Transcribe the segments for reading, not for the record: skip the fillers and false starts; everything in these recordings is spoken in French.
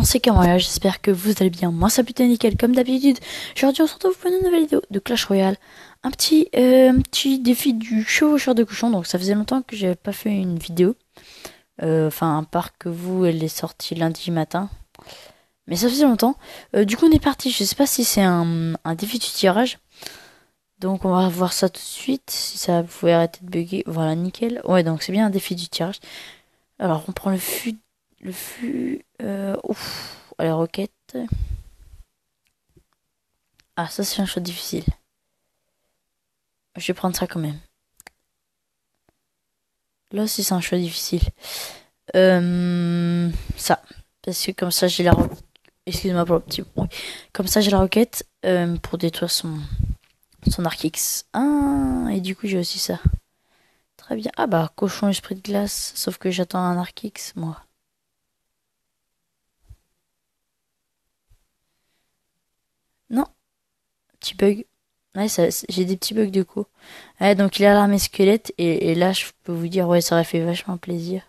c'est Kamaya, j'espère que vous allez bien. Moi, ça putain nickel, comme d'habitude. Aujourd'hui, on se retrouve pour une nouvelle vidéo de Clash Royale. Un petit défi du chevaucheur de cochon. Donc, ça faisait longtemps que j'avais pas fait une vidéo. Enfin, à part que vous, elle est sortie lundi matin. Mais ça faisait longtemps. Du coup, on est parti. Je sais pas si c'est un défi du tirage. Donc, on va voir ça tout de suite. Si ça pouvait arrêter de bugger. Voilà, nickel. Ouais, donc c'est bien un défi du tirage. Alors, on prend le fût. Ouf. Allez, roquette. Ah, ça, c'est un choix difficile. Je vais prendre ça quand même. Là aussi, c'est un choix difficile. Ça. Parce que comme ça, j'ai la roquette. Excuse-moi pour le petit bruit. Comme ça, j'ai la roquette pour détruire son arc X. Ah, et du coup, j'ai aussi ça. Très bien. Ah bah, cochon esprit de glace. Sauf que j'attends un arc X, moi. Non. Petit bug. Ouais, j'ai des petits bugs de coup. Ouais, donc il a l'armée squelette. Et là, je peux vous dire, ouais, ça aurait fait vachement plaisir.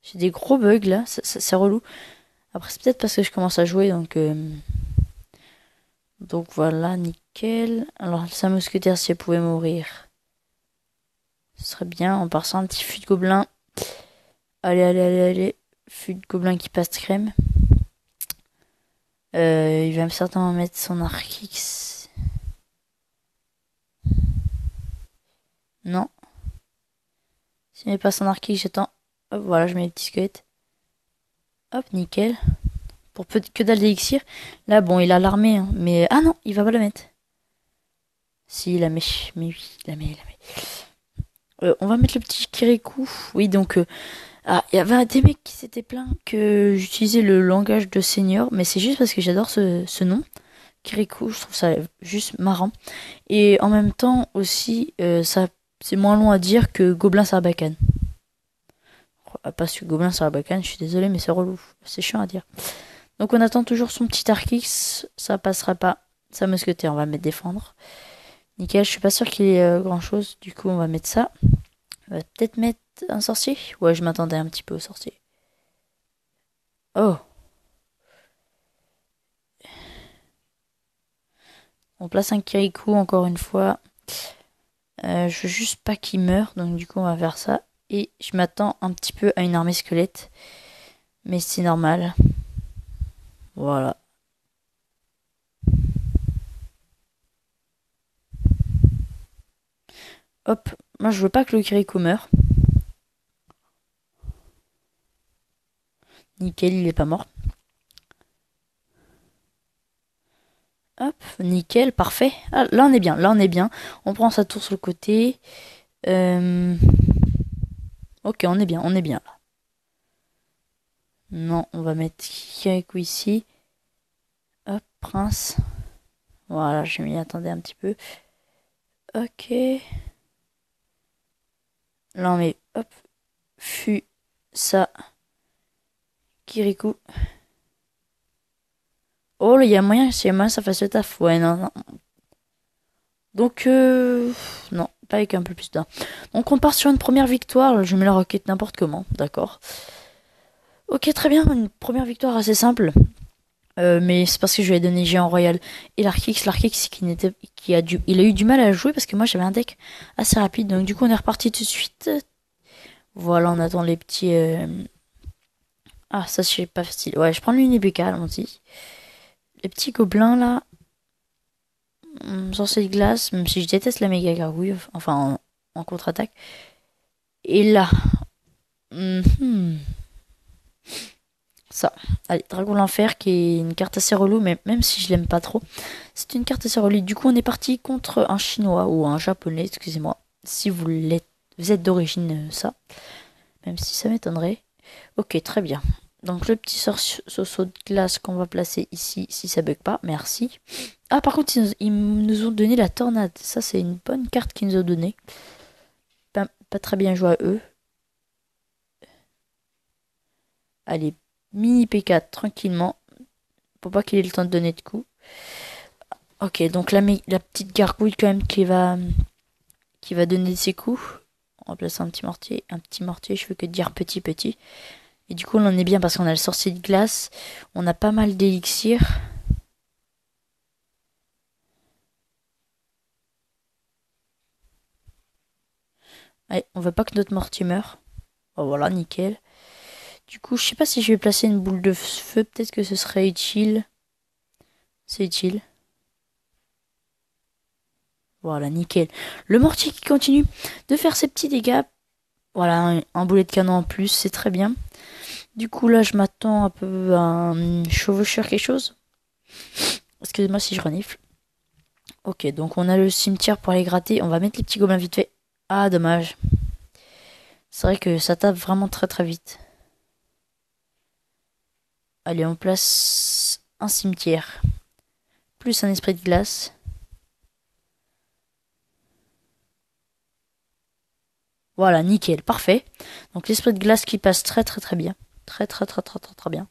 J'ai des gros bugs là. C'est relou. Après, c'est peut-être parce que je commence à jouer. Donc voilà, nickel. Alors, sa mousquetaire, si elle pouvait mourir, ce serait bien. On part sur un petit fût de gobelin. Allez, allez, allez, allez. Fût de gobelin qui passe crème. Il va certainement mettre son arc X. Non. S'il met pas son arc X, j'attends. Hop, voilà, je mets les petits squelettes. Hop, nickel. Pour peu que dalle d'élixir. Là, bon, il a l'armée, hein, mais... Ah non, il va pas la mettre. Si, il la met. Mais oui, il la met, il la met. On va mettre le petit Kirikou. Oui, donc... Ah, il y avait des mecs qui s'étaient plaints que j'utilisais le langage de senior, mais c'est juste parce que j'adore ce nom. Kirikou, je trouve ça juste marrant. Et en même temps aussi, c'est moins long à dire que Gobelin Sarbacane. Parce que Gobelin Sarbacane, je suis désolé, mais c'est relou. C'est chiant à dire. Donc on attend toujours son petit Arc-X, ça passera pas. Sa mousquetaire, on va mettre défendre. Nickel, je suis pas sûr qu'il y ait grand chose, du coup on va mettre ça. On va peut-être mettre un sorcier. Ouais, je m'attendais un petit peu au sorcier. Oh. On place un Kirikou encore une fois. Je veux juste pas qu'il meure, donc du coup on va faire ça. Et je m'attends un petit peu à une armée squelette. Mais c'est normal. Voilà. Hop, moi je veux pas que le Kirikou meure. Nickel, il est pas mort. Hop, nickel, parfait. Ah, là on est bien, là on est bien. On prend sa tour sur le côté. Ok, on est bien là. Non, on va mettre Kirikou ici. Hop, prince. Voilà, je m'y attendais un petit peu. Ok. Là on met, hop, fut ça. Kirikou. Oh, il y a moyen, ça fasse le taf. Ouais, non, non. Donc, non, pas avec un peu plus d'un. Donc, on part sur une première victoire. Je mets la roquette n'importe comment, d'accord. Ok, très bien, une première victoire assez simple. Mais c'est parce que je lui ai donné Géant Royal et l'Arkix. L'Arkix il a eu du mal à jouer parce que moi j'avais un deck assez rapide. Donc, du coup, on est reparti tout de suite. Voilà, on attend les petits. Ah, ça, c'est pas facile. Ouais, je prends l'Unibucal, on dit. Les petits gobelins là. Sorcier de glace, même si je déteste la méga gargouille, enfin en contre-attaque. Et là, ça. Allez, Dragon l'Enfer qui est une carte assez relou, mais même si je l'aime pas trop, c'est une carte assez relou. Du coup, on est parti contre un chinois ou un japonais, excusez-moi, si vous êtes d'origine ça, même si ça m'étonnerait. Ok, très bien. Donc le petit saut de glace qu'on va placer ici, si ça bug pas, merci. Ah, par contre, ils nous ont donné la tornade. Ça, c'est une bonne carte qu'ils nous ont donnée. Pas très bien joué à eux. Allez, mini P4, tranquillement. Pour pas qu'il ait le temps de donner de coups. Ok, donc la petite gargouille quand même qui va donner ses coups. On va placer un petit mortier. Un petit mortier, je veux que dire petit petit. Et du coup, on en est bien parce qu'on a le sorcier de glace. On a pas mal d'élixir. Allez, on veut pas que notre mortier meure. Oh, voilà, nickel. Du coup, je sais pas si je vais placer une boule de feu. Peut-être que ce serait utile. C'est utile. Voilà, nickel. Le mortier qui continue de faire ses petits dégâts. Voilà, un boulet de canon en plus, c'est très bien. Du coup, là, je m'attends un peu à un chevaucheur quelque chose. Excusez-moi si je renifle. Ok, donc on a le cimetière pour aller gratter. On va mettre les petits gobelins vite fait. Ah, dommage. C'est vrai que ça tape vraiment très très vite. Allez, on place un cimetière. Plus un esprit de glace. Voilà, nickel, parfait. Donc l'esprit de glace qui passe très très très bien. Très très très très très très bien.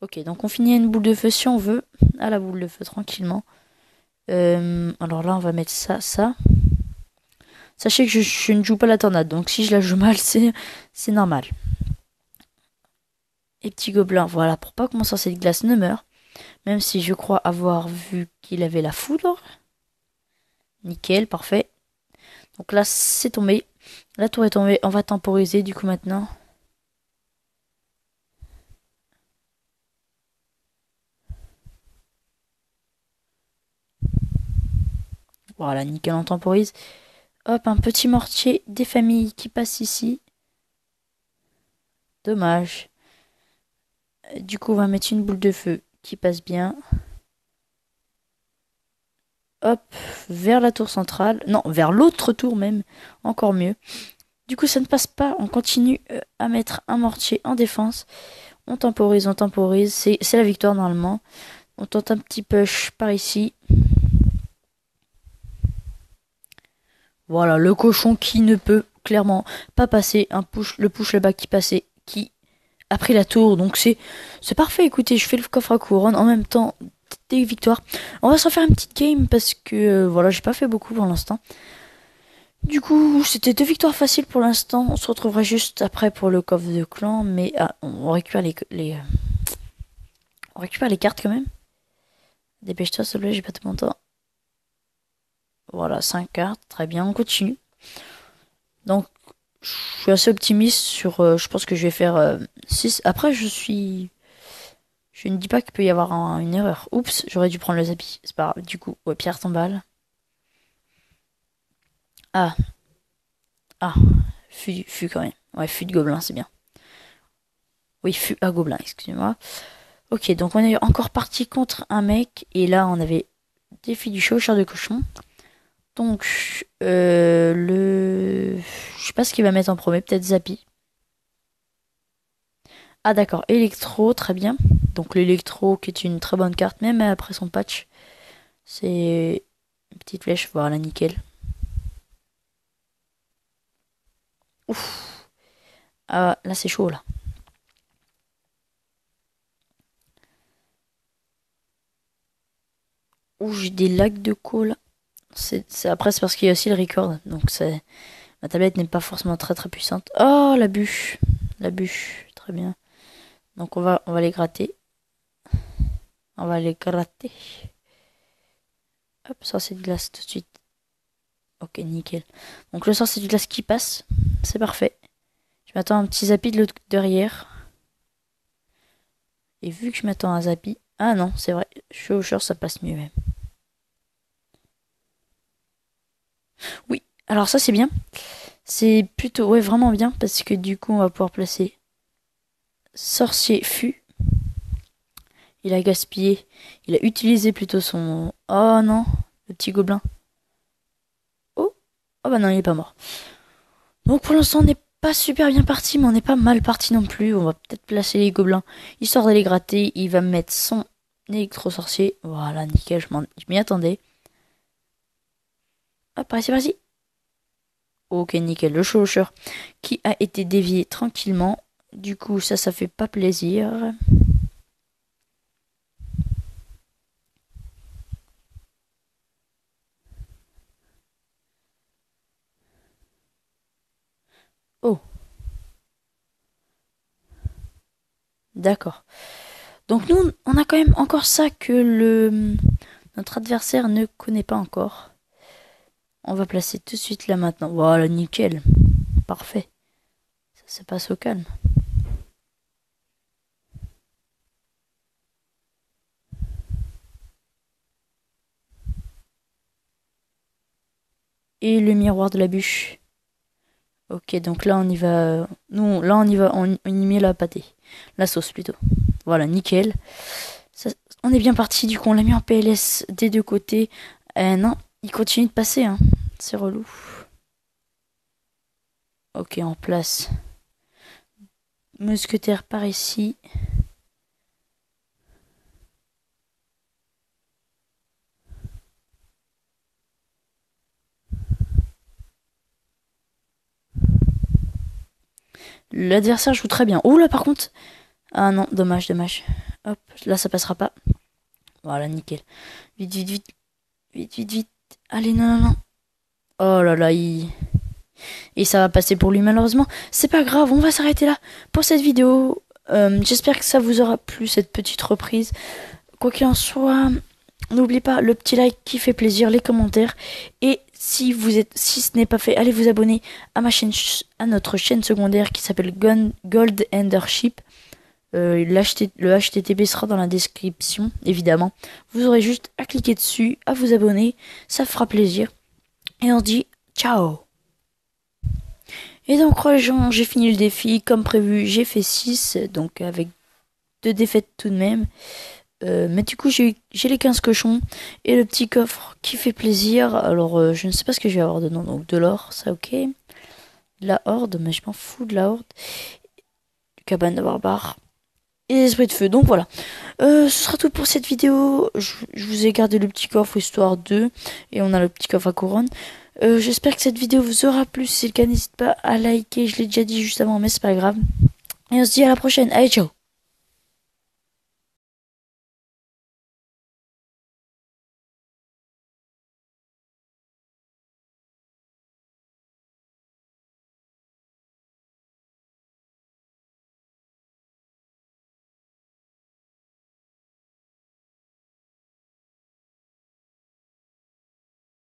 Ok, donc on finit à une boule de feu si on veut. À la boule de feu tranquillement. Alors là, on va mettre ça, ça. Sachez que je ne joue pas la tornade, donc si je la joue mal, c'est normal. Et petit gobelin, voilà, pour pas que mon sorcier de glace ne meure. Même si je crois avoir vu qu'il avait la foudre. Nickel, parfait. Donc là, c'est tombé. La tour est tombée, on va temporiser du coup maintenant. Voilà, nickel, on temporise. Hop, un petit mortier des familles qui passe ici. Dommage. Du coup, on va mettre une boule de feu qui passe bien. Hop, vers la tour centrale. Non, vers l'autre tour même. Encore mieux. Du coup, ça ne passe pas. On continue à mettre un mortier en défense. On temporise, on temporise. C'est la victoire normalement. On tente un petit push par ici. Voilà, le cochon qui ne peut clairement pas passer. Le push là-bas qui passait, qui a pris la tour. Donc c'est parfait. Écoutez, je fais le coffre à couronne en même temps des victoires. On va s'en faire une petite game parce que voilà, j'ai pas fait beaucoup pour l'instant. Du coup, c'était 2 victoires faciles pour l'instant. On se retrouvera juste après pour le coffre de clan, mais on récupère on récupère les cartes quand même. Dépêche-toi, s'il te plaît, j'ai pas tout mon temps. Voilà, 5 cartes, très bien, on continue. Donc, je suis assez optimiste sur. Je pense que je vais faire 6. Après, je ne dis pas qu'il peut y avoir une erreur. Oups, j'aurais dû prendre le zapi. C'est pas grave. Du coup, ouais, pierre tombale. Ah, ah, fût quand même. Ouais, fût de gobelin, c'est bien. Oui, fût à gobelin, excusez-moi. Ok, donc on est encore parti contre un mec. Et là, on avait défi du chevaucheur de cochon. Donc, je sais pas ce qu'il va mettre en premier. Peut-être Zapi. Ah d'accord, électro, très bien. Donc l'électro qui est une très bonne carte, même après son patch. C'est une petite flèche, voilà, nickel. Ouf. Ah, là c'est chaud là. Ouh, j'ai des lags de co là. Après c'est parce qu'il y a aussi le record. Donc ma tablette n'est pas forcément très très puissante. Oh la bûche. La bûche. Très bien. Donc on va les gratter. On va les gratter. Hop, sorcier de glace tout de suite. Ok, nickel. Donc le sorcier de glace qui passe. C'est parfait. Je m'attends à un petit zapi de l'autre derrière. Et vu que je m'attends à un zapi. Ah non, c'est vrai. Chevaucheur, ça passe mieux même. Oui, alors ça c'est bien. C'est plutôt, ouais, vraiment bien. Parce que du coup, on va pouvoir placer sorcier fût. Il a gaspillé. Il a utilisé plutôt son. Oh non, le petit gobelin. Oh, oh bah non, il est pas mort. Donc pour l'instant, on n'est pas super bien parti, mais on n'est pas mal parti non plus. On va peut-être placer les gobelins histoire de les gratter. Il va mettre son électro-sorcier. Voilà, nickel, je m'y attendais. Hop, par ici, par ici. Ok, nickel, le chevaucheur qui a été dévié tranquillement. Du coup, ça fait pas plaisir. D'accord. Donc nous, on a quand même encore ça que notre adversaire ne connaît pas encore. On va placer tout de suite là maintenant. Voilà, nickel. Parfait. Ça se passe au calme. Et le miroir de la bûche. Ok, donc là on y va. Nous, là on y va. On y met la pâté. La sauce plutôt. Voilà, nickel. Ça, on est bien parti. Du coup, on l'a mis en PLS des deux côtés. Non, il continue de passer. Hein. C'est relou. Ok, en place. Mousquetaire par ici. L'adversaire joue très bien. Oh là, par contre. Ah non, dommage, dommage. Hop, là ça passera pas. Voilà, nickel. Vite, vite, vite. Vite, vite, vite. Allez, non, non, non. Oh là là, et ça va passer pour lui malheureusement. C'est pas grave, on va s'arrêter là pour cette vidéo. J'espère que ça vous aura plu, cette petite reprise. Quoi qu'il en soit, n'oubliez pas le petit like qui fait plaisir, les commentaires. Et si ce n'est pas fait, allez vous abonner à ma chaîne, à notre chaîne secondaire qui s'appelle Gold Endership. Le HTTP sera dans la description, évidemment. Vous aurez juste à cliquer dessus, à vous abonner, ça fera plaisir. Et on se dit ciao. Et donc, gens, j'ai fini le défi, comme prévu, j'ai fait 6, donc avec 2 défaites tout de même. Mais du coup, j'ai les 15 cochons et le petit coffre qui fait plaisir. Alors, je ne sais pas ce que je vais avoir dedans, donc de l'or, ça ok. De la horde, mais je m'en fous de la horde. Cabane de barbare. Et l'esprit de feu, donc voilà. Ce sera tout pour cette vidéo. Je vous ai gardé le petit coffre histoire 2. Et on a le petit coffre à couronne. J'espère que cette vidéo vous aura plu. Si c'est le cas, n'hésitez pas à liker. Je l'ai déjà dit juste avant, mais c'est pas grave. Et on se dit à la prochaine. Allez, ciao.